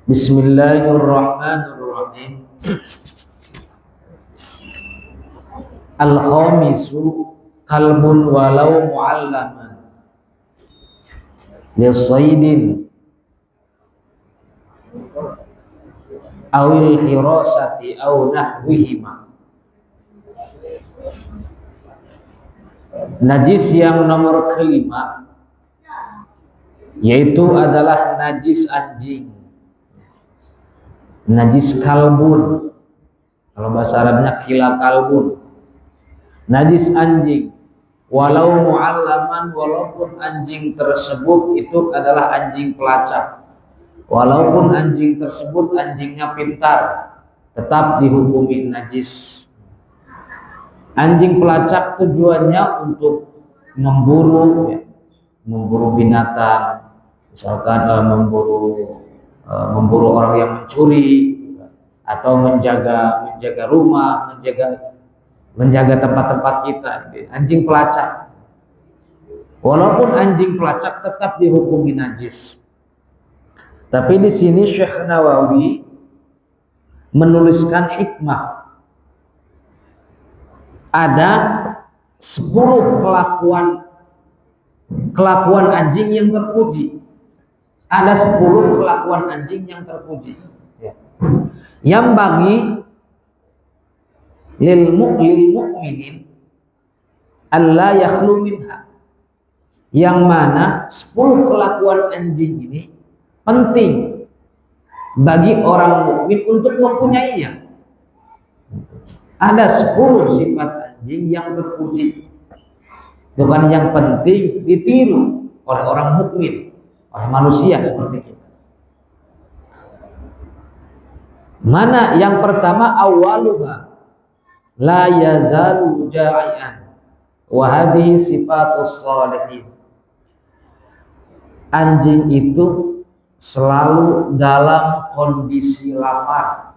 Bismillahirrahmanirrahim. Al-khamisu kalbun walau mu'allaman lisaydin awil hirasati aw nahwihima. Najis yang nomor kelima yaitu adalah najis anjing, najis kalbun, kalau bahasa Arabnya kila kalbun, najis anjing, walau mu'allaman, walaupun anjing tersebut itu adalah anjing pelacak, walaupun anjing tersebut anjingnya pintar, tetap dihukumi najis. Anjing pelacak tujuannya untuk memburu, memburu binatang, misalkan memburu orang yang mencuri, atau menjaga rumah, menjaga tempat-tempat kita. Anjing pelacak, walaupun anjing pelacak tetap dihukumi najis. Tapi di sini Syekh Nawawi menuliskan hikmah. Ada 10 kelakuan anjing yang terpuji. Ada 10 kelakuan anjing yang terpuji. Yang bagi lil mu'minin alla yakhlu minha. Yang mana 10 kelakuan anjing ini penting bagi orang mukmin untuk mempunyainya. Ada 10 sifat anjing yang terpuji, bukan yang penting ditiru oleh orang mukmin, oleh manusia seperti kita. Mana yang pertama? Awaluha la yazalu ja'ian wa hadhihi sifatus shalihin. Anjing itu selalu dalam kondisi lapar.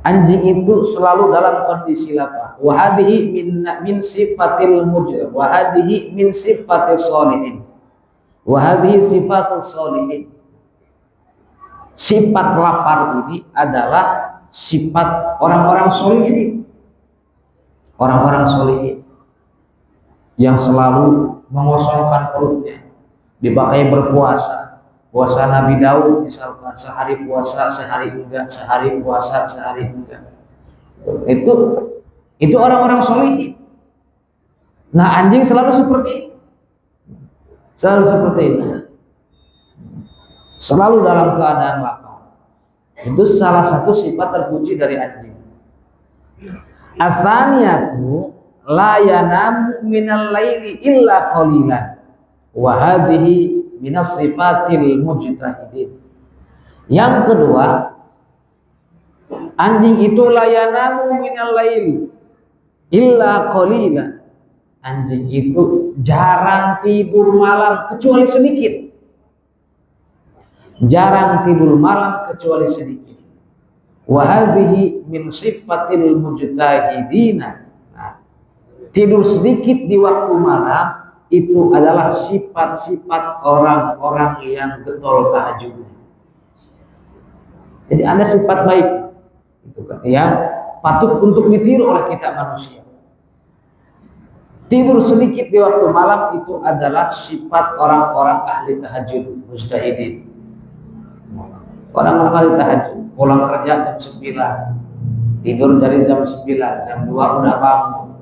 Anjing itu selalu dalam kondisi lapar. Wa hadhihi min sifatil mujrim, wa hadhihi min sifatis shalihin. Wa hadhihi sifatus shalihin. Sifat lapar ini adalah sifat orang-orang sholihin. Orang-orang sholihin yang selalu mengosongkan perutnya, dipakai berpuasa. Puasa Nabi Daud misalkan, sehari puasa, sehari enggak, sehari puasa, sehari enggak. Itu orang-orang sholihin. Nah, anjing selalu seperti itu. Selalu seperti itu. Selalu dalam keadaan lapar. Itu salah satu sifat terpuji dari anjing. Atsaniyatu la yanamu minal laili illa qalilan wa hadhihi minas sifatil mujtahidin. Yang kedua, anjing itu la yanamu minal laili illa qalilan. Anjing itu jarang tidur malam kecuali sedikit. Jarang tidur malam kecuali sedikit. Wa hadhihi min sifatil mujtahidina. Nah, tidur sedikit di waktu malam itu adalah sifat-sifat orang-orang yang getol tahajud. Jadi ada sifat baik itu kan, yang patut untuk ditiru oleh kita manusia. Tidur sedikit di waktu malam itu adalah sifat orang-orang ahli tahajud, mujtahidin. Orang-orang ahli tahajud, pulang kerja jam 9, tidur dari jam 9, jam 2 udah bangun,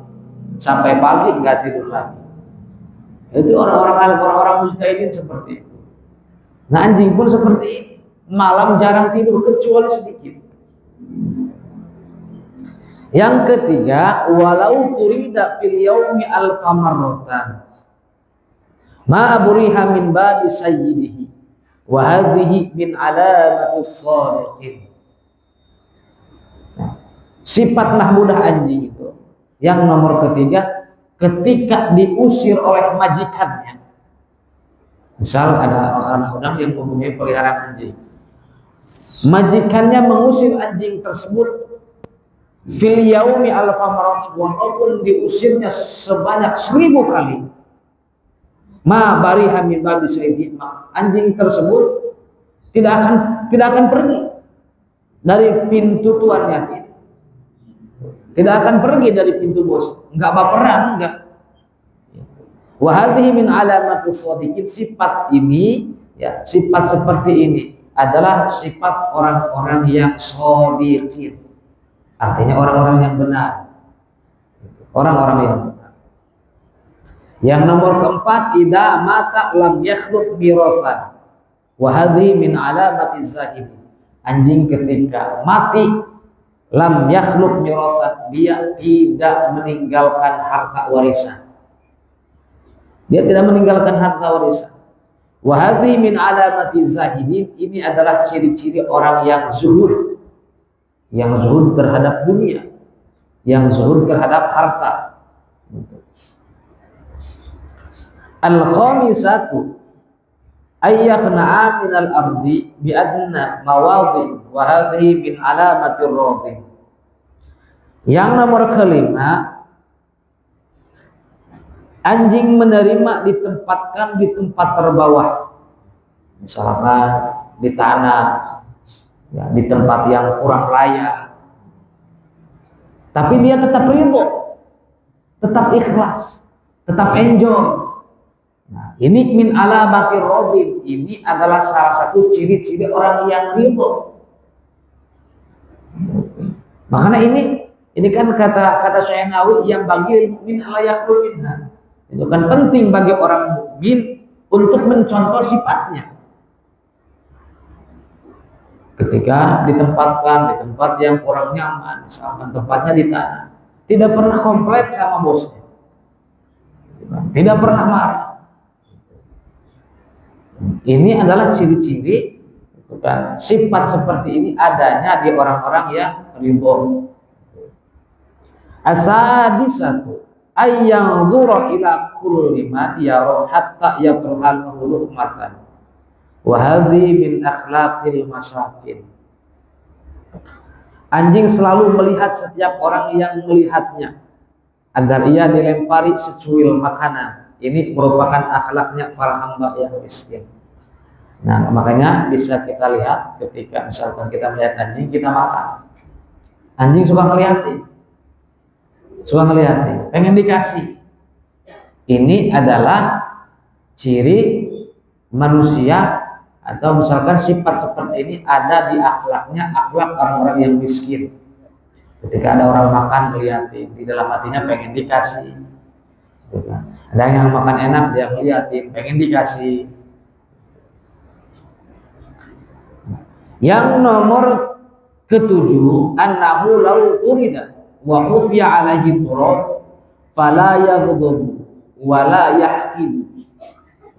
sampai pagi nggak tidur lagi. Itu orang-orang mujtahidin seperti itu. Nah, anjing pun seperti itu. Malam jarang tidur kecuali sedikit. Yang ketiga, walau turida fil yaumi alfa marratan ma buriha min babi sayyidihi wa hadhihi min alamatis shalihin. Sifat mahmudah anjing itu yang nomor ketiga, ketika diusir oleh majikannya. Misal ada orang yang mempunyai peliharaan anjing, majikannya mengusir anjing tersebut fil yaumi alfa marratan, walaupun diusirnya sebanyak 1000 kali, ma bariha min babi sayyidihi, anjing tersebut tidak akan pergi dari pintu tuannya, tidak akan pergi dari pintu bos, enggak baperan, enggak. Wa hadhihi min alamati shadiqin, sifat ini ya, sifat seperti ini adalah sifat orang-orang yang shadiqin, artinya orang-orang yang benar, orang-orang yang benar. Yang nomor keempat, idza mata lam yakhluq mirasan, wa hadhihi min alamati zahid, anjing ketika mati lam yakhluq mirasan, dia tidak meninggalkan harta warisan. Dia tidak meninggalkan harta warisan. Wa hadhihi min alamati zahidin, ini adalah ciri-ciri orang yang zuhud. Yang zuhud terhadap dunia, yang zuhud terhadap harta. Al-khamisatu ayyakna'a minal ardi bi adna mawadhi, wa hadhihi min alamatir radhi. Yang nomor kelima, anjing menerima ditempatkan di tempat terbawah, misalkan di tanah, ya, di tempat yang kurang layak, tapi dia tetap ridho, tetap ikhlas, tetap enjoy. Nah, ini min alamatir radin, ini adalah salah satu ciri-ciri orang yang ridho. Makanya ini kan kata Syekh Nawawi, yang bagi min ala yakhlu minha. Itu kan penting bagi orang mukmin untuk mencontoh sifatnya. Ketika ditempatkan di tempat yang kurang nyaman, misalkan tempatnya di tanah, tidak pernah komplain sama bosnya, tidak pernah marah. Ini adalah ciri-ciri, bukan sifat seperti ini adanya di orang-orang yang ridho. Asadisatu ayyang dhura ila kulli ma yara hatta yatrahal luqmatan, wa hadhi min akhlaqil masakin. Anjing selalu melihat setiap orang yang melihatnya agar ia dilempari secuil makanan. Ini merupakan akhlaknya para hamba yang miskin. Nah, makanya bisa kita lihat ketika misalkan kita melihat anjing, kita makan. Anjing suka ngeliatin, pengen dikasih. Ini adalah ciri manusia, atau misalkan sifat seperti ini ada di akhlaknya, akhlak orang-orang yang miskin. Ketika ada orang makan ngeliatin, di dalam hatinya pengen dikasih. Ada yang makan enak, dia ngeliatin, pengen dikasih. Yang nomor ketujuh, annahu law urida wa khufiya alaihi turab fala yaghdab wa la yahqid,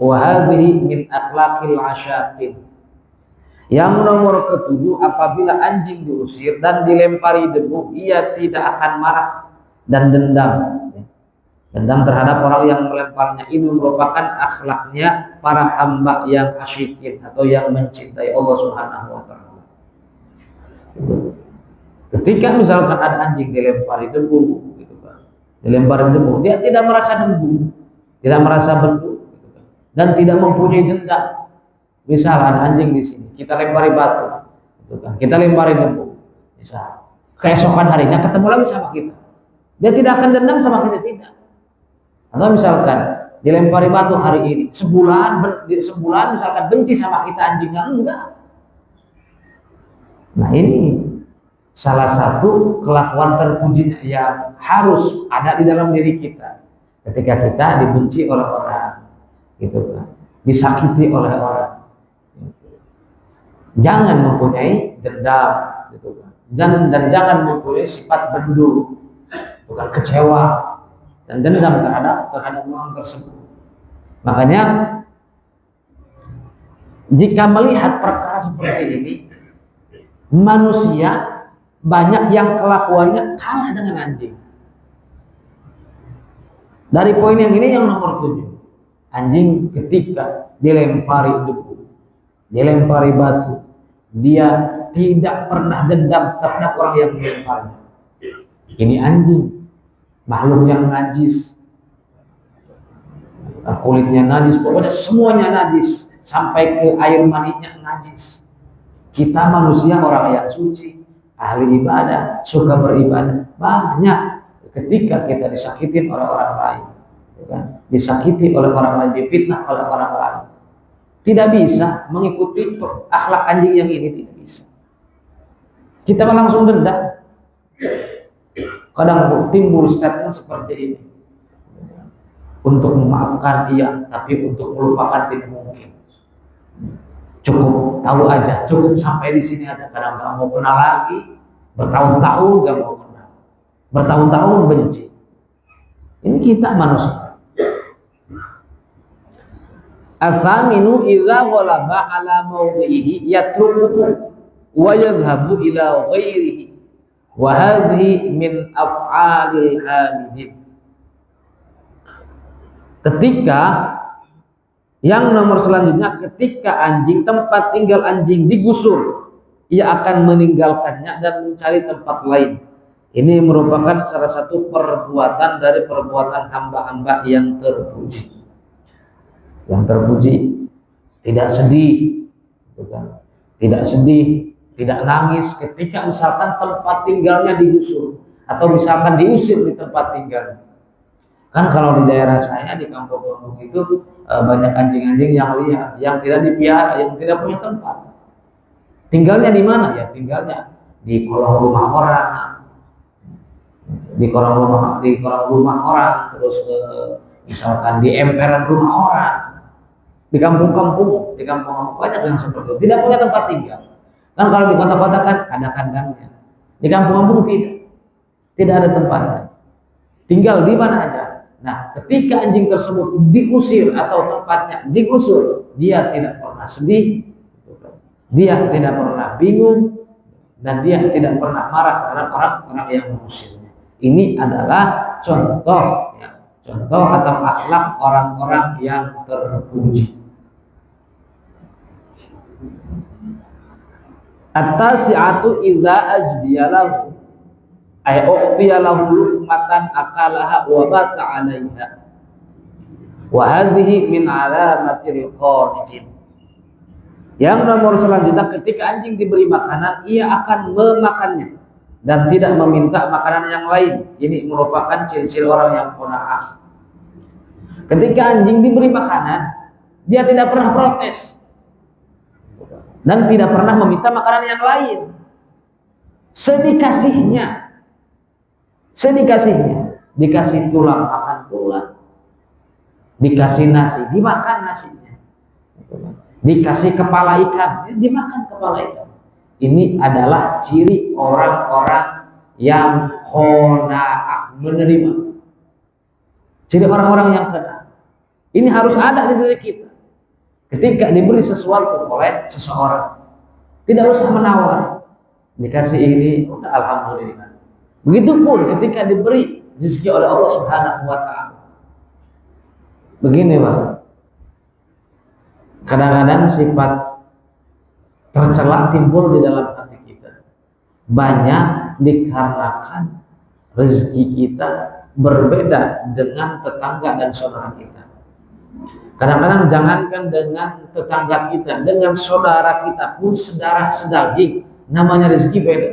wa hadhihi min akhlaqil asyaqin. Yang nomor ketujuh, apabila anjing diusir dan dilempari debu, ia tidak akan marah dan dendam. Dendam terhadap orang yang melemparnya. Ini merupakan akhlaknya para hamba yang asyikin, atau yang mencintai Allah Subhanahu wa ta'ala. Ketika misalkan ada anjing dilempari debu, gitu kan, dilempari debu, dia tidak merasa debu, tidak merasa bentuk, gitu kan, dan tidak mempunyai dendam. Misal ada anjing di sini, kita lempari batu, gitu kan, kita lempari debu, misal keesokan harinya ketemu lagi sama kita, dia tidak akan dendam sama kita, tidak. Atau misalkan dilempari batu hari ini, sebulan misalkan benci sama kita anjingnya, enggak. Nah, ini salah satu kelakuan terpujinya yang harus ada di dalam diri kita ketika kita dibenci oleh orang, gitu kan, disakiti oleh orang. Jangan mempunyai dendam, gitu kan, dan jangan mempunyai sifat bendu, bukan kecewa dan dendam terhadap orang tersebut. Makanya jika melihat perkara seperti ini, manusia banyak yang kelakuannya kalah dengan anjing. Dari poin yang ini, yang nomor 7, anjing ketika dilempari debu, dilempari batu, dia tidak pernah dendam terhadap orang yang melemparnya. Ini anjing, makhluk yang najis, kulitnya najis, pokoknya semuanya najis, sampai ke air maninya najis. Kita manusia orang yang suci, ahli ibadah, suka beribadah. Banyak ketika kita disakitin oleh orang lain, ya kan? Disakiti oleh orang lain, difitnah oleh orang lain. Tidak bisa mengikuti akhlak anjing yang ini, tidak bisa. Kita langsung dendam. Kadang timbul statement seperti ini. Untuk memaafkan iya, tapi untuk melupakan tidak mungkin. Cukup tahu aja, cukup sampai di sini aja. Kadang nggak mau kenal lagi, bertahun-tahun nggak mau kenal, bertahun-tahun benci. Ini kita manusia. Asaminu idza ghalaba ala mawdihi yatrukuhu wa yadhhabu ila ghairihi wa hadhihi min af'alil hamidin. Ketika yang nomor selanjutnya, ketika anjing, tempat tinggal anjing digusur, ia akan meninggalkannya dan mencari tempat lain. Ini merupakan salah satu perbuatan dari perbuatan hamba-hamba yang terpuji. Yang terpuji tidak sedih, tidak sedih, tidak nangis ketika misalkan tempat tinggalnya digusur atau misalkan diusir di tempat tinggal. Kan kalau di daerah saya di kampung-kampung itu banyak anjing-anjing yang liar, yang tidak dipelihara, yang tidak punya tempat. Tinggalnya di mana? Ya tinggalnya di kolong rumah orang, di kolong rumah orang, terus misalkan di emperan rumah orang, di kampung-kampung banyak yang seperti itu, tidak punya tempat tinggal. Kan kalau di kota-kota kan ada kandangnya, di kampung-kampung tidak ada tempatnya, tinggal di mana aja. Nah, ketika anjing tersebut diusir atau tempatnya digusur, dia tidak pernah sedih, dia tidak pernah bingung, dan dia tidak pernah marah terhadap orang-orang yang mengusirnya. Ini adalah contoh, ya, contoh atau akhlak orang-orang yang terpuji. At-tasi'atu idza ajdiyalahu ay u'tiyalahu luqmatan akalaha wa bata 'alaiha wa hadhihi min alamatil qanitin. Yang nomor selanjutnya, ketika anjing diberi makanan, ia akan memakannya dan tidak meminta makanan yang lain. Ini merupakan ciri-ciri orang yang qanaah. Ketika anjing diberi makanan, dia tidak pernah protes dan tidak pernah meminta makanan yang lain. Sedikasihnya, dikasih tulang makan tulang, dikasih nasi dimakan nasinya, dikasih kepala ikan dimakan kepala ikan. Ini adalah ciri orang-orang yang qanaah, menerima. Ciri orang-orang yang qanaah ini harus ada di diri kita. Ketika diberi sesuatu oleh seseorang, tidak usah menawar, dikasih ini udah alhamdulillah. Begitupun ketika diberi rezeki oleh Allah Subhanahu wa ta'ala. Begini Pak, kadang-kadang sifat tercela timbul di dalam hati kita. Banyak dikarenakan rezeki kita berbeda dengan tetangga dan saudara kita. Kadang-kadang jangankan dengan tetangga kita, dengan saudara kita pun sedarah sedaging, namanya rezeki beda.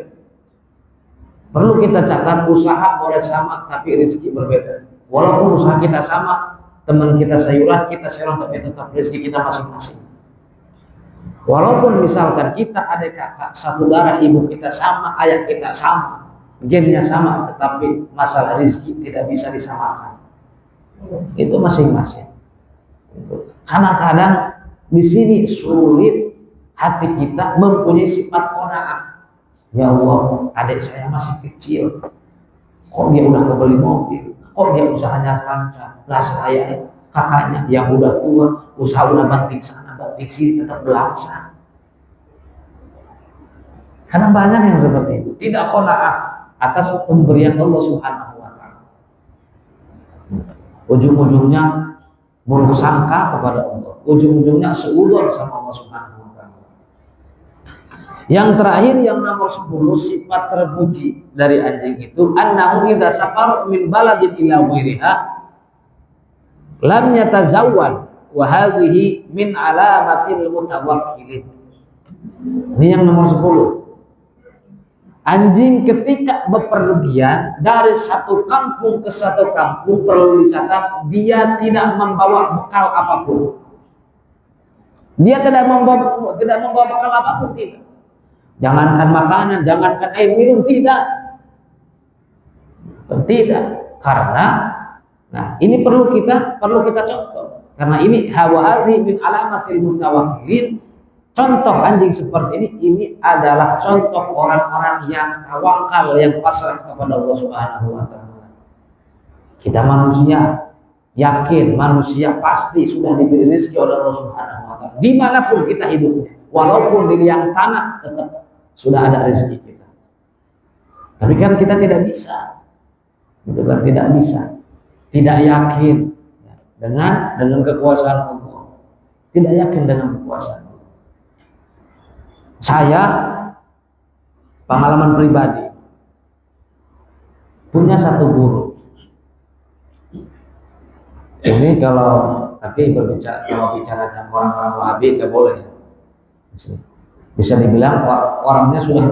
Perlu kita catat, usaha boleh sama tapi rezeki berbeda. Walaupun usaha kita sama, teman kita sayuran, tapi tetap rezeki kita masing-masing. Walaupun misalkan kita adik kakak, satu darah, ibu kita sama, ayah kita sama, gennya sama, tetapi masalah rezeki tidak bisa disamakan. Itu masing-masing. Karena kadang di sini sulit hati kita mempunyai sifat qanaah. Ya Allah, adik saya masih kecil, kok dia udah kebeli mobil, kok dia usahanya lancar. Lah saya kakaknya yang udah tua, usaha udah banting sana banting sini tetap berlangsung. Karena banyak yang seperti itu, tidak qanaah atas pemberian Allah Subhanahu wa ta'ala. Ujung-ujungnya buruk sangka kepada Allah, ujung-ujungnya seudon sama Allah Subhanahu wa ta'ala. Yang terakhir, yang nomor 10, sifat terpuji dari anjing itu annahu idza safar min baladin ila ghairiha lam yatazawwal wa hadhihi min alamatil mutawakkilin. Ini yang nomor 10. Anjing ketika bepergian dari satu kampung ke satu kampung, perlu dicatat, dia tidak membawa bekal apapun. Dia tidak membawa bekal apapun, tidak. Jangankan makanan, jangankan air minum, tidak. Tidak. Karena ini perlu kita contoh. Karena ini hawari min alamatil mutawakkilin. Contoh anjing seperti ini adalah contoh orang-orang yang tawakal, yang pasrah kepada Allah Subhanahu wa taala. Kita manusia yakin, manusia pasti sudah diberi rezeki oleh Allah Subhanahu wa taala. Dimanapun kita hidupnya, walaupun di liang tanah tetap sudah ada rezeki kita. Tapi kan kita tidak bisa. Itu kan tidak bisa. Tidak yakin dengan kekuasaan Allah. Tidak yakin dengan kekuasaan. Saya pengalaman pribadi punya satu guru. Ini tapi bicara dengan orang-orang Wahabi nggak boleh. Bisa dibilang orangnya sudah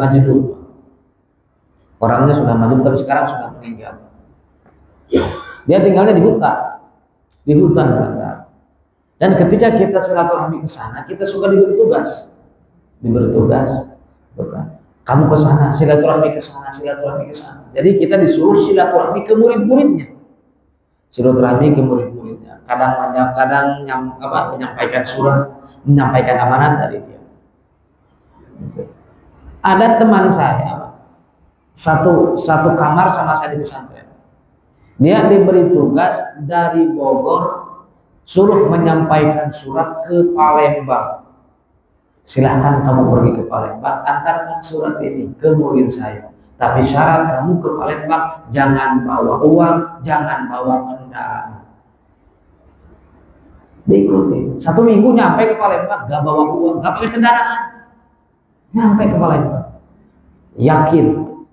maju, tapi sekarang sudah meninggal. Dia tinggalnya di hutan belanda. Dan ketika kita silaturahmi ke sana, kita suka diberi tugas. Kamu ke sana, silaturahmi ke sana. Jadi kita disuruh silaturahmi ke murid-muridnya. Kadang menyampaikan surat, menyampaikan amanat dari dia. Ada teman saya satu kamar sama saya di pesantren. Dia diberi tugas dari Bogor, suruh menyampaikan surat ke Palembang. Silahkan kamu pergi ke Palembang, antarkan surat ini ke murid saya. Tapi syarat kamu ke Palembang jangan bawa uang, jangan bawa kendaraan. Diikuti. 1 minggu nyampe ke Palembang, gak bawa uang, gak pakai kendaraan. Nyampe ke Palembang. Yakin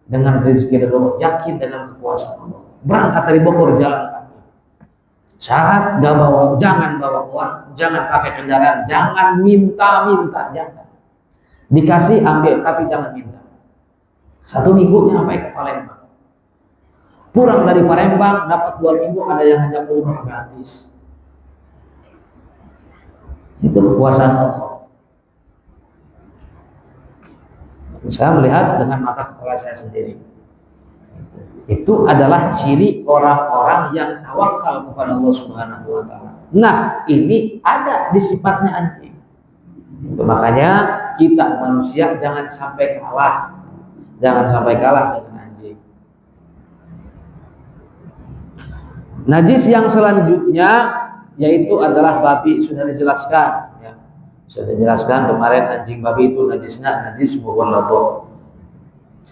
dengan rezeki dari Allah, yakin dengan kekuasaan Allah. Berangkat dari Bogor jalan kaki. Syarat jangan bawa uang, jangan pakai kendaraan, jangan minta, jangan. Dikasih ambil, tapi jangan minta. 1 minggu nyampe ke Palembang. Pulang dari Palembang dapat 2 minggu, ada yang hanya umroh gratis. Itu kekuasaan Allah. Saya melihat dengan mata kepala saya sendiri. Itu adalah ciri orang-orang yang tawakal kepada Allah Subhanahu wa taala. Nah, ini ada di sifatnya anjing. Makanya kita manusia jangan sampai kalah. Jangan sampai kalah dengan anjing. Najis yang selanjutnya yaitu adalah babi, sudah dijelaskan ya. Sudah dijelaskan kemarin, anjing babi itu najisnya najis mughalladh.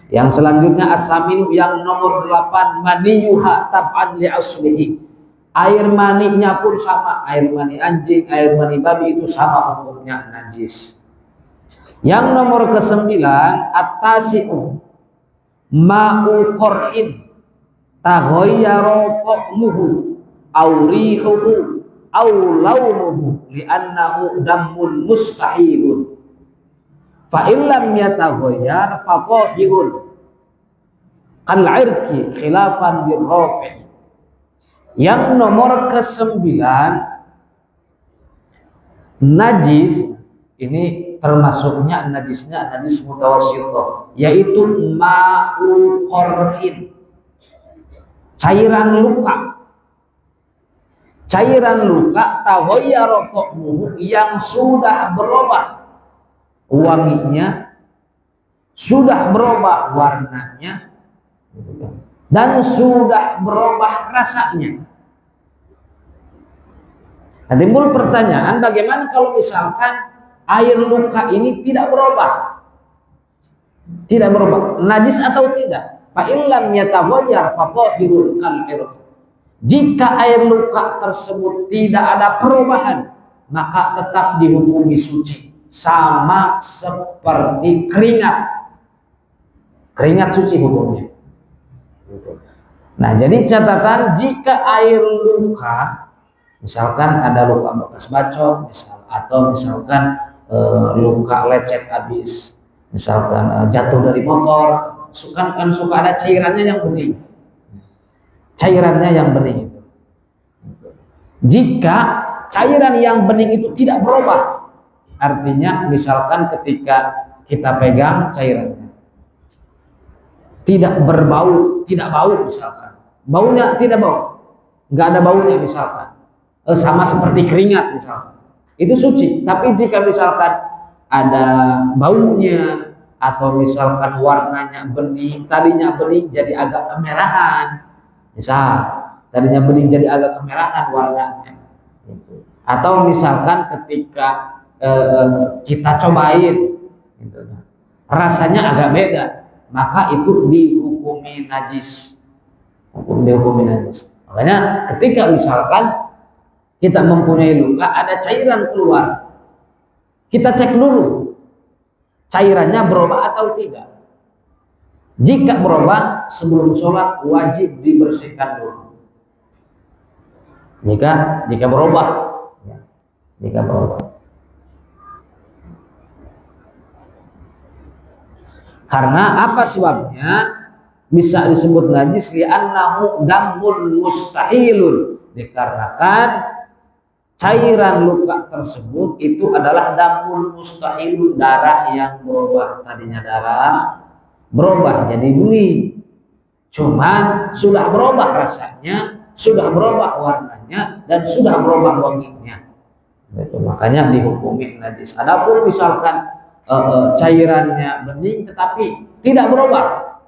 Yang selanjutnya as-samin, yang nomor 8, maniyuha tab'an li aslihi. Air maninya pun sama, air mani anjing, air mani babi itu sama hukumnya najis. Yang nomor ke-9, at-tasi'u ma'u qur'in taghayyara ta'muhu aw rihuhu aw launuhu li'annahu damun mustahilun. Fa illam yataghayyar fa tahirun kal irqi khilafan birrafi. Yang nomor ke-9, najis ini termasuknya najisnya najis mutawassithah, yaitu ma'ul qor'in, cairan luka. Cairan luka taghayyara ta'muhu, yang sudah berubah wanginya, sudah berubah warnanya, dan sudah berubah rasanya. Nah, timbul pertanyaan, bagaimana kalau misalkan air luka ini tidak berubah? Tidak berubah, najis atau tidak? Fa illam yataghayyar fa tahirun kal irq. Jika air luka tersebut tidak ada perubahan, maka tetap dihukumi suci, sama seperti keringat. Keringat suci hukumnya. Nah, jadi catatan, jika air luka, misalkan ada luka bekas bacok, atau misalkan luka lecet habis, misalkan jatuh dari motor, kan suka ada cairannya yang bening, cairannya yang bening itu. Jika cairan yang bening itu tidak berubah, artinya misalkan ketika kita pegang cairannya tidak berbau, tidak bau, misalkan baunya tidak bau, nggak ada baunya misalkan, sama seperti keringat misalkan, itu suci. Tapi jika misalkan ada baunya atau misalkan warnanya bening, tadinya bening jadi agak kemerahan, misal tadinya bening jadi agak kemerahan warnanya, atau misalkan ketika kita cobain gitu, rasanya agak beda, maka itu dihukumi najis, dihukumi najis. Makanya ketika misalkan kita mempunyai luka, ada cairan keluar, kita cek dulu cairannya berubah atau tidak. Jika berubah, sebelum sholat wajib dibersihkan dulu. Jika berubah, jika berubah. Karena apa sebabnya bisa disebut najis? Li'annahu damun mustahilun, dikarenakan cairan luka tersebut itu adalah damun mustahilun, darah yang berubah. Tadinya darah berubah jadi bening, cuman sudah berubah rasanya, sudah berubah warnanya, dan sudah berubah wanginya. Itu makanya dihukumi najis. Adapun misalkan cairannya bening tetapi tidak berubah,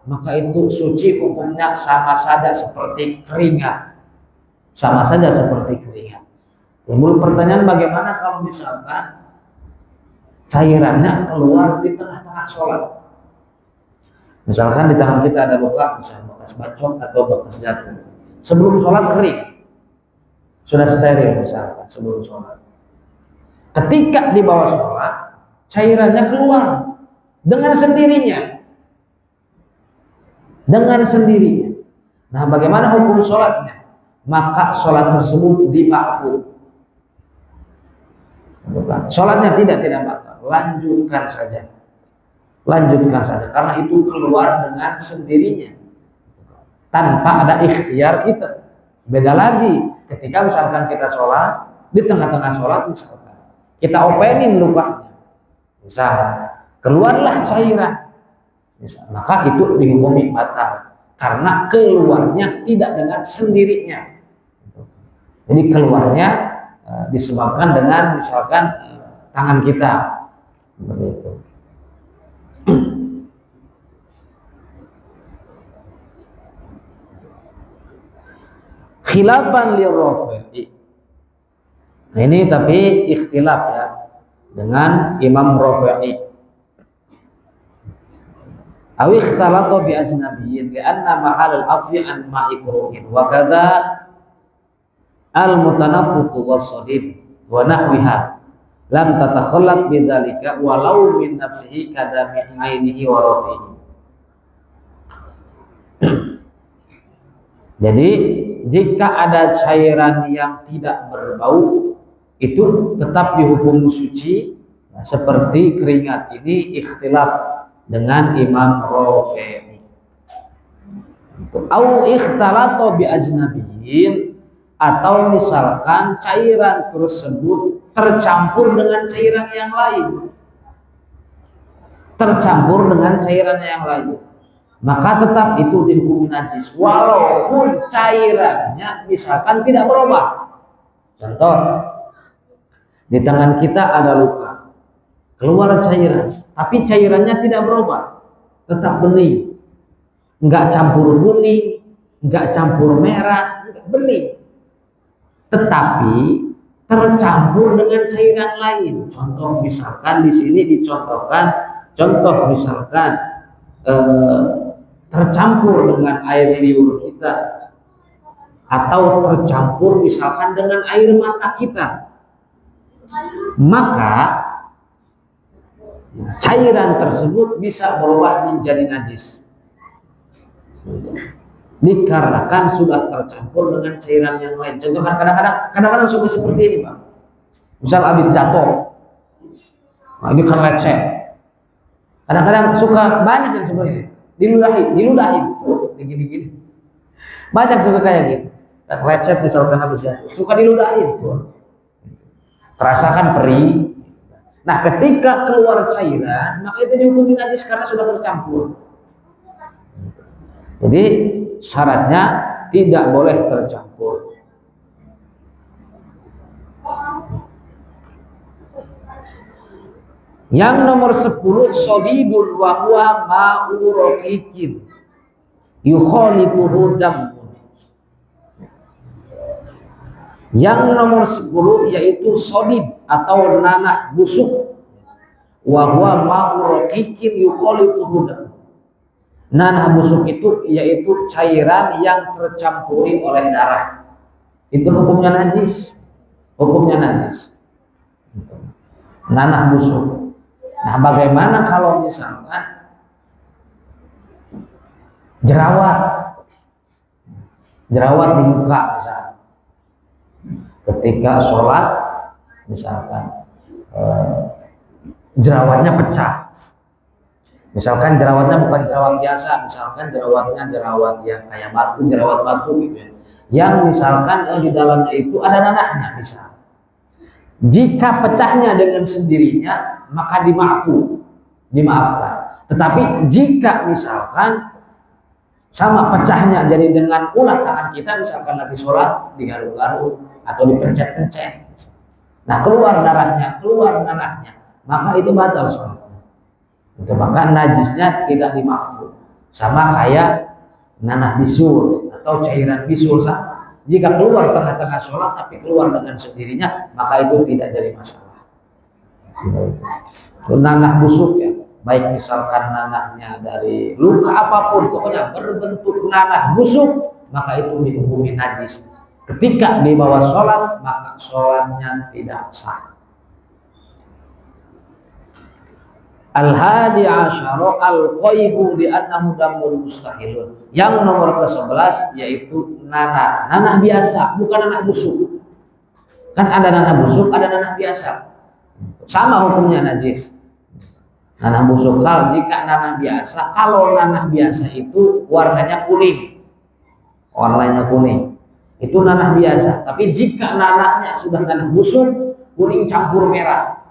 maka itu suci, hukumnya sama saja seperti keringat, sama saja seperti keringat. Timbul pertanyaan, bagaimana kalau misalkan cairannya keluar di tengah-tengah sholat? Misalkan di tangan kita ada luka, misalnya bekas bacok atau bekas jatuh, sebelum sholat kering, sudah steril misalkan sebelum sholat. Ketika di bawah sholat cairannya keluar dengan sendirinya, dengan sendirinya. Nah, bagaimana hukum sholatnya? Maka sholat tersebut dimakruh. Sholatnya tidak batal, lanjutkan saja, karena itu keluar dengan sendirinya tanpa ada ikhtiar kita. Beda lagi ketika misalkan kita sholat, di tengah-tengah sholat misalkan kita openin lukanya, misal keluarlah cairan, misal, maka itu dihukumi batal karena keluarnya tidak dengan sendirinya. Jadi keluarnya disebabkan dengan misalkan tangan kita, begitu. Khilafan lirrafi'i. Nah, ini tapi ikhtilaf ya dengan Imam Rafi'i. Aw ikhtalata bi ajnabiyyin li anna mahal al-afyi an ma'ikruhin wa kadza al-mutanaffitu was-sadid wa nahwiha lam tatakhallat bidzalika walau min nafsihi kada min ainihi wa rafihi. Jadi jika ada cairan yang tidak berbau, itu tetap dihukum suci, seperti keringat. Ini ikhtilaf dengan Imam Rafi'i. Au ikhtalata bi ajnabiyyin, atau misalkan cairan tersebut tercampur dengan cairan yang lain, maka tetap itu dihukum najis walaupun cairannya misalkan tidak berubah. Contoh, di tangan kita ada luka, keluar cairan, tapi cairannya tidak berubah, tetap bening, nggak campur kuning, nggak campur merah, nggak bening, tetapi tercampur dengan cairan lain. Contoh misalkan di sini dicontohkan, contoh misalkan tercampur dengan air liur kita, atau tercampur misalkan dengan air mata kita, maka cairan tersebut bisa berubah menjadi najis dikarenakan sudah tercampur dengan cairan yang lain. Contoh, kadang-kadang suka seperti ini, Pak. Misal habis jatuh Nah, ini kan lecet. Kadang-kadang suka banyak yang seperti ini. Diludahin, gini-gini. Banyak suka kayak gitu. Dan lecet misalkan habisnya, suka diludahin. Terasakan perih. Nah, ketika keluar cairan, maka itu dihukumi najis karena sudah tercampur. Jadi syaratnya tidak boleh tercampur. Yang nomor 10, sodidul wa huwa ma'u raqiqin yukhalituhu dam. Yang nomor 10 yaitu sodid atau nanah busuk, wa huwa ma'u raqiqin yukhalituhu dam. Nanah busuk itu yaitu cairan yang tercampuri oleh darah. Itu hukumnya najis. Hukumnya najis. Nanah busuk. Nah, bagaimana kalau misalkan jerawat di muka misalkan, ketika sholat misalkan jerawatnya pecah, misalkan jerawatnya bukan jerawat biasa, misalkan jerawatnya jerawat yang kayak batu, jerawat batu gitu ya, yang misalkan di dalamnya itu ada nanahnya misalkan. Jika pecahnya dengan sendirinya, maka dimaafkan. Tetapi jika misalkan sama pecahnya jadi dengan ulah tangan kita, misalkan lagi sholat digaruk-garuk atau dipencet-pencet, nah keluar darahnya, keluar nanahnya, maka itu batal sholatnya. Itu maka najisnya tidak dimaafkan. Sama kayak nanah bisul atau cairan bisul sama. Jika keluar tengah-tengah sholat tapi keluar dengan sendirinya, maka itu tidak jadi masalah. Nanah busuk ya, baik misalkan nanahnya dari luka apapun, pokoknya berbentuk nanah busuk, maka itu dihukumi najis. Ketika dibawa sholat, maka sholatnya tidak sah. Al-hadi asyara al-qayhu di annahu damul mustahilun. Yang nomor ke-11 yaitu nanah. Nanah biasa, bukan nanah busuk. Kan ada nanah busuk, ada nanah biasa. Sama hukumnya najis. Nanah busuk, jika nanah biasa, kalau nanah biasa itu warnanya kuning. Warnanya kuning. Itu nanah biasa. Tapi jika nanahnya sudah nanah busuk, kuning campur merah.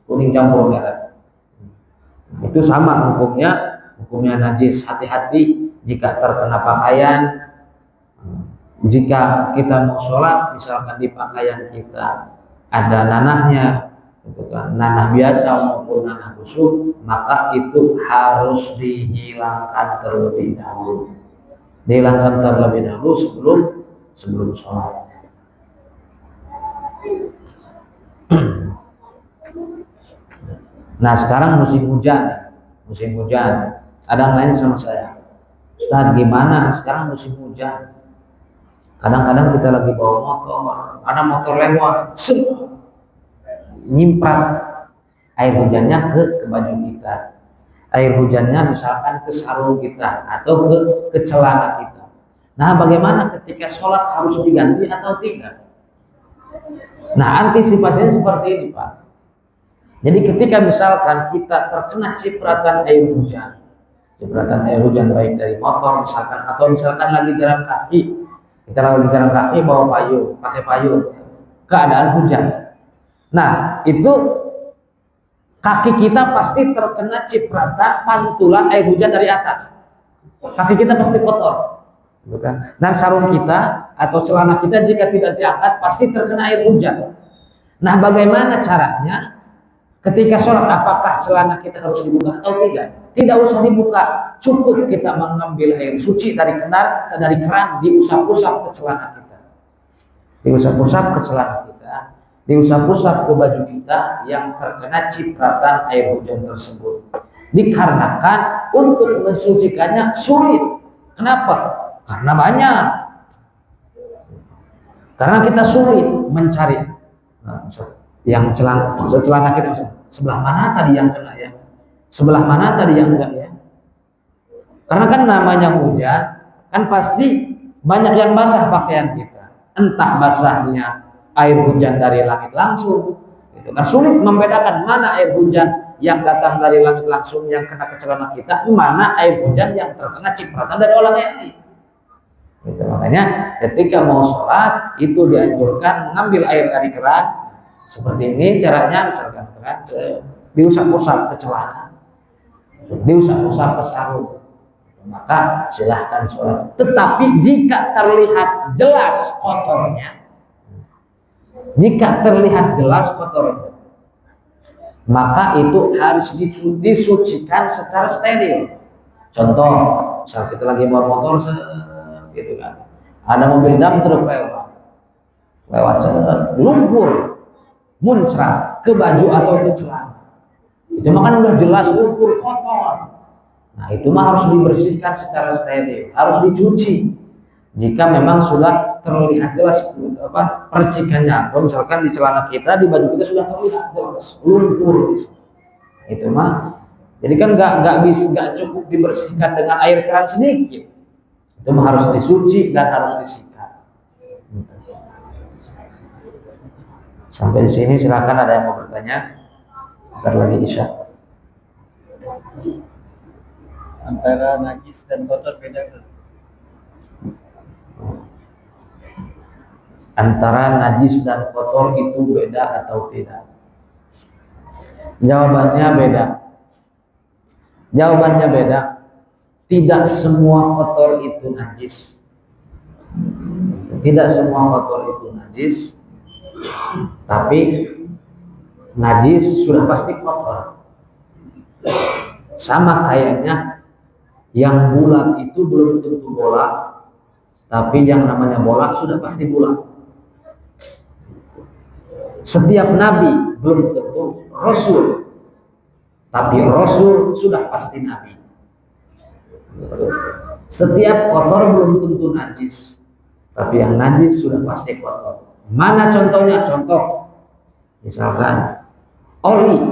Kuning campur merah. Itu sama hukumnya najis. Hati-hati jika terkena pakaian. Jika kita mau sholat, misalkan di pakaian kita ada nanahnya, gitu kan, nanah biasa maupun nanah busuk, maka itu harus dihilangkan terlebih dahulu. Dihilangkan terlebih dahulu sebelum sholat. Nah, sekarang musim hujan. Ada yang lain sama saya, Ustaz, gimana sekarang musim hujan? Kadang-kadang kita lagi bawa motor, ada motor lewat, nyimpat air hujannya ke baju kita, air hujannya misalkan ke sarung kita atau ke celana kita. Nah, bagaimana ketika sholat harus diganti atau tidak? Nah, antisipasinya seperti ini, Pak. Jadi ketika misalkan kita terkena cipratan air hujan baik dari motor misalkan, atau misalkan lagi jalan kaki, kita lagi jalan kaki bawa payung, pakai payung, keadaan hujan. Nah, itu kaki kita pasti terkena cipratan pantulan air hujan dari atas. Kaki kita pasti kotor, bukan? Dan sarung kita atau celana kita jika tidak diangkat pasti terkena air hujan. Nah, bagaimana caranya? Ketika sholat, apakah celana kita harus dibuka atau tidak? Tidak usah dibuka, cukup kita mengambil air suci dari keran, diusap-usap ke celana kita, diusap-usap ke baju kita yang terkena cipratan air hujan tersebut. Dikarenakan untuk mensucikannya sulit. Kenapa? Karena banyak. Karena kita sulit mencari yang celana kita. Sebelah mana tadi yang kena ya? Sebelah mana tadi yang enggak ya? Karena kan namanya hujan, kan pasti banyak yang basah pakaian kita. Entah basahnya air hujan dari langit langsung, Itu kan sulit membedakan mana air hujan yang datang dari langit langsung yang kena ke celana kita, mana air hujan yang terkena cipratan dari orang yang lain. Gitu. Makanya ketika mau sholat itu dianjurkan mengambil air dari keran seperti ini caranya, misalkan keran diusap-usap ke celana, diusap-usap ke sarung, maka silahkan sholat. Tetapi jika terlihat jelas kotornya, maka itu harus disucikan secara steril. Contoh, saat kita lagi bawa motor, gitu kan, ada mobil dam truk lewat lumpur muncrat ke baju atau ke celana, itu mah kan udah jelas lumpur kotor. Nah itu mah harus dibersihkan secara steril, harus dicuci. Jika memang sudah terlihat jelas percikannya, kalau misalkan di celana kita, di baju kita sudah terlihat jelas lumpur, itu mah, jadi kan nggak cukup dibersihkan dengan air keran sedikit, itu mah harus disuci dan harus disikat. Sampai di sini silakan ada yang mau bertanya. Bentar lagi Isya. Antara najis dan kotor beda. Antara najis dan kotor itu beda atau tidak? Jawabannya beda. Jawabannya beda. Tidak semua kotor itu najis. Tidak semua kotor itu najis. Tapi najis sudah pasti kotor. Sama kayaknya yang bulat itu belum tentu bola, tapi yang namanya bola sudah pasti bulat. Setiap nabi belum tentu rasul, tapi rasul sudah pasti nabi. Setiap kotor belum tentu najis, tapi yang najis sudah pasti kotor. Mana contohnya? Contoh, misalkan oli,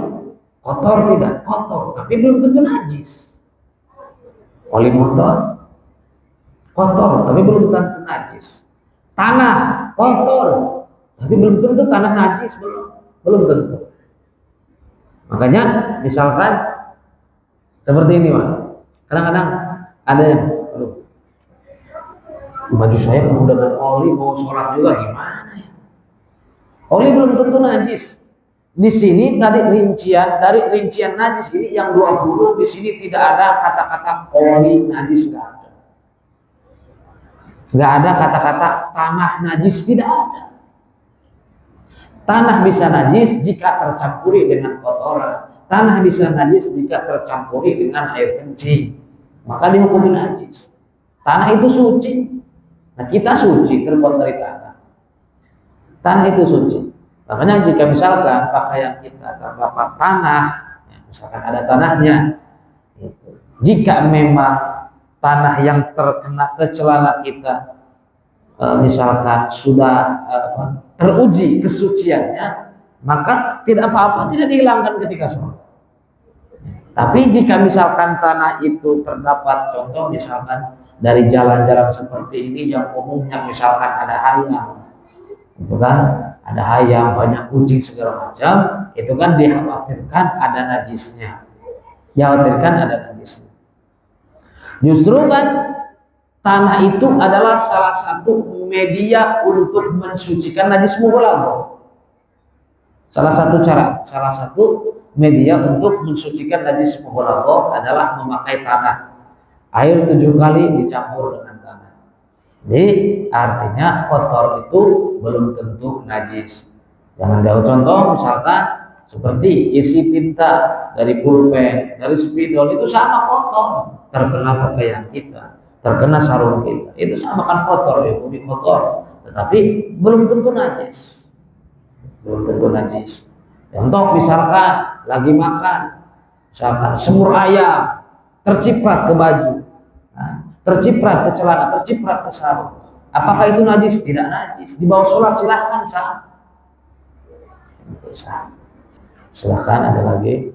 kotor tidak? Kotor, tapi belum tentu najis. Oli motor, kotor, tapi belum tentu najis. Tanah, kotor, tapi belum tentu tanah najis, belum tentu. Makanya misalkan seperti ini, Pak. Kadang-kadang ada yang, baju saya penuh dengan oli, mau sholat juga gimana ya? Oli belum tentu najis. Di sini tadi rincian najis ini yang 20, di sini tidak ada kata-kata oli najis, nggak ada kata-kata tanah najis, tidak ada. Tanah bisa najis jika tercampuri dengan kotoran. Tanah bisa najis jika tercampuri dengan air kencing, maka dihukumi najis. Tanah itu suci. Nah kita suci terbuat dari tanah. Tanah itu suci. Makanya jika misalkan pakaian kita terdapat tanah, ya, misalkan ada tanahnya, jika memang tanah yang terkena ke celana kita, misalkan sudah teruji kesuciannya, maka tidak apa-apa, tidak dihilangkan ketika sholat. Tapi jika misalkan tanah itu terdapat, contoh misalkan dari jalan-jalan seperti ini yang umumnya misalkan ada ayam, itu kan, ada ayam, banyak kucing segala macam, itu kan dikhawatirkan ada najisnya, dikhawatirkan ada najisnya. Justru kan tanah itu adalah salah satu media untuk mensucikan najis mughalladh. Salah satu media untuk mensucikan najis mughalladh adalah memakai tanah. Air 7 kali dicampur dengan tanah. Jadi artinya kotor itu belum tentu najis. Jangan jauh contoh misalkan seperti isi tinta dari pulpen, dari spidol, itu sama kotor, terkena pakaian kita, terkena sarung kita, itu sama kan kotor, ya kotor, tetapi belum tentu najis, belum tentu najis. Contoh misalkan lagi makan, misalkan semur ayam terciprat ke baju, terciprat ke celana, terciprat ke sarung, apakah itu najis? Tidak najis. Di bawah sholat silahkan sah. Silahkan, ada lagi.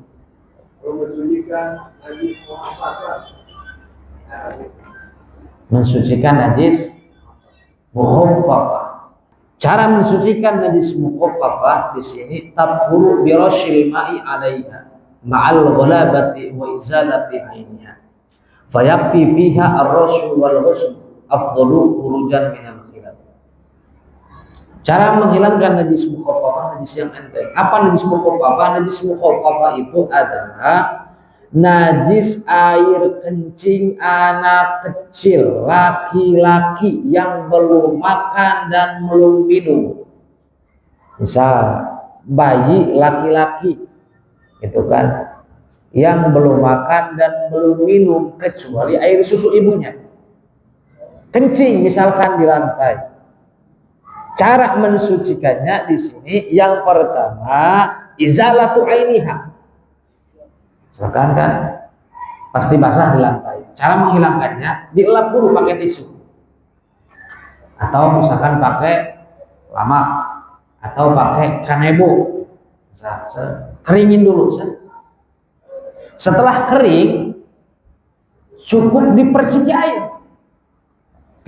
Mensucikan najis mukhaffafah. Cara mensucikan najis mukhaffafah di sini tathuru bi rasyil ma'i 'alaiha ma'al ghalabati wa izalati 'ainiha. Fayakfi fiha ar-rasyu wal ghusl afdalu khurujan minal khilaf. Cara menghilangkan najis mukhaffafah, najis yang enteng. Apa najis mukhaffafah? Najis mukhaffafah itu adalah najis air kencing anak kecil laki-laki yang belum makan dan belum minum. Misal bayi laki-laki itu kan yang belum makan dan belum minum kecuali air susu ibunya. Kencing misalkan di lantai. Cara mensucikannya di sini yang pertama izalatu ainiha. Misalkan kan pasti basah di lantai. Cara menghilangkannya dielap dulu pakai tisu. Atau misalkan pakai lama atau pakai kanebo. Keringin dulu. Setelah kering cukup diperciki air.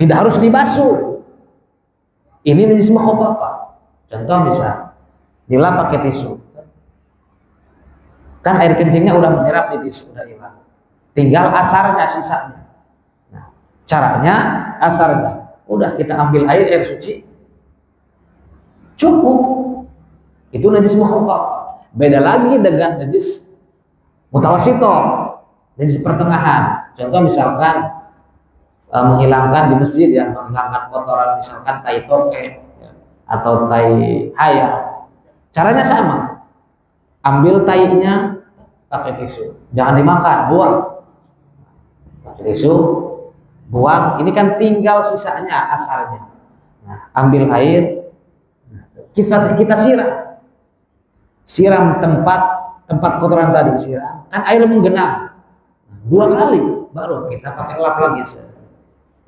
Tidak harus dibasuh. Ini najis mukhaffafah. Contoh misal dilap pakai tisu. Kan air kencingnya udah menyerap di tisu, udah hilang. Tinggal asarnya, sisanya. Nah, caranya asarnya, udah kita ambil air suci, cukup. Itu najis mukhaffafah. Beda lagi dengan najis mutawasithah, najis pertengahan. Contoh misalkan menghilangkan di masjid ya, menghilangkan kotoran misalkan tai toke ya, atau tai hayam. Caranya sama. Ambil tainya pakai tisu, jangan dimakan, buang. Pakai tisu, buang. Ini kan tinggal sisanya, asarnya. Nah, ambil air, kita siram tempat kotoran tadi, siram. Kan air menggenang, 2 kali, baru kita pakai lap lagi,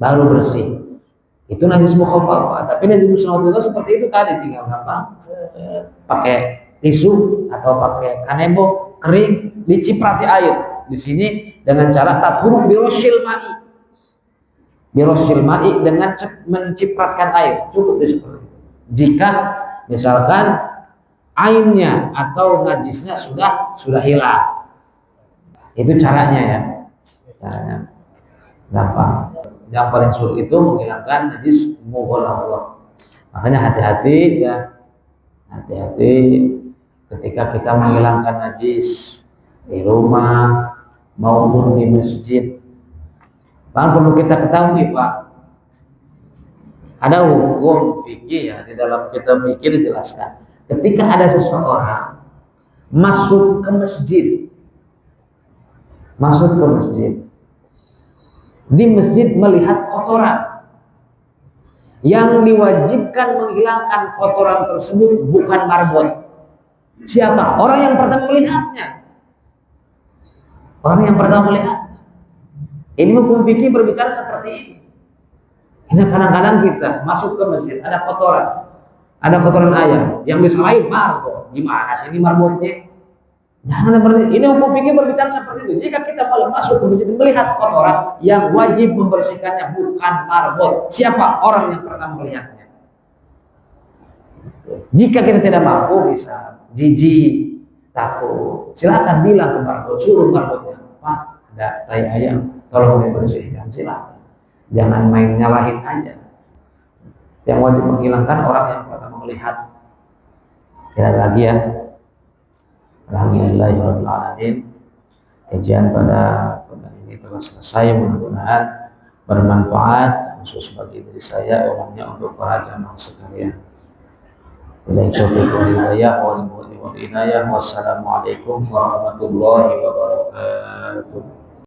baru bersih. Itu najis mukhaffafah. Tapi najis mukhaffafah seperti itu tadi, tinggal gampang pakai tisu atau pakai kanebo kering diciprati air. Di sini dengan cara tathuru birosyil ma'i. Birosyil ma'i dengan mencipratkan air, cukup seperti itu. Jika misalkan ainnya atau najisnya sudah hilang. Itu caranya ya. Caranya gampang. Yang paling sulit itu menghilangkan najis mughalladhah. Makanya hati-hati ya. Hati-hati ketika kita menghilangkan najis di rumah maupun di masjid. Bahkan perlu kita ketahui Pak, ada hukum fikih ya, di dalam kitab fikih dijelaskan. Ketika ada seseorang masuk ke masjid, di masjid melihat kotoran, yang diwajibkan menghilangkan kotoran tersebut bukan marbot. Siapa? Orang yang pertama melihatnya. Orang yang pertama melihat. Ini hukum fikih berbicara seperti ini. Ini kadang-kadang kita masuk ke masjid, ada kotoran ayam yang disalahin marbot. Gimana sih ini marbotnya? Jangan seperti ini. Ini hukum fikih berbicara seperti itu. Jika kita malah masuk ke masjid melihat kotoran, yang wajib membersihkannya bukan marbot. Siapa? Orang yang pertama melihatnya. Jika kita tidak mampu, bisa jijik, takut, silakan bilang ke marbot, suruh marbotnya, Pak, ada tai ayam, tolong dibersihkan, silakan. Jangan main nyalahin aja. Yang wajib menghilangkan orang yang pertama melihat. Tidak lagi ya. Alhamdulillahirrahmanirrahim. Kajian pada ini telah selesai, mudah-mudahan bermanfaat khusus bagi diri saya, umumnya untuk para jamaah sekalian. Wassalamualaikum warahmatullahi wabarakatuh.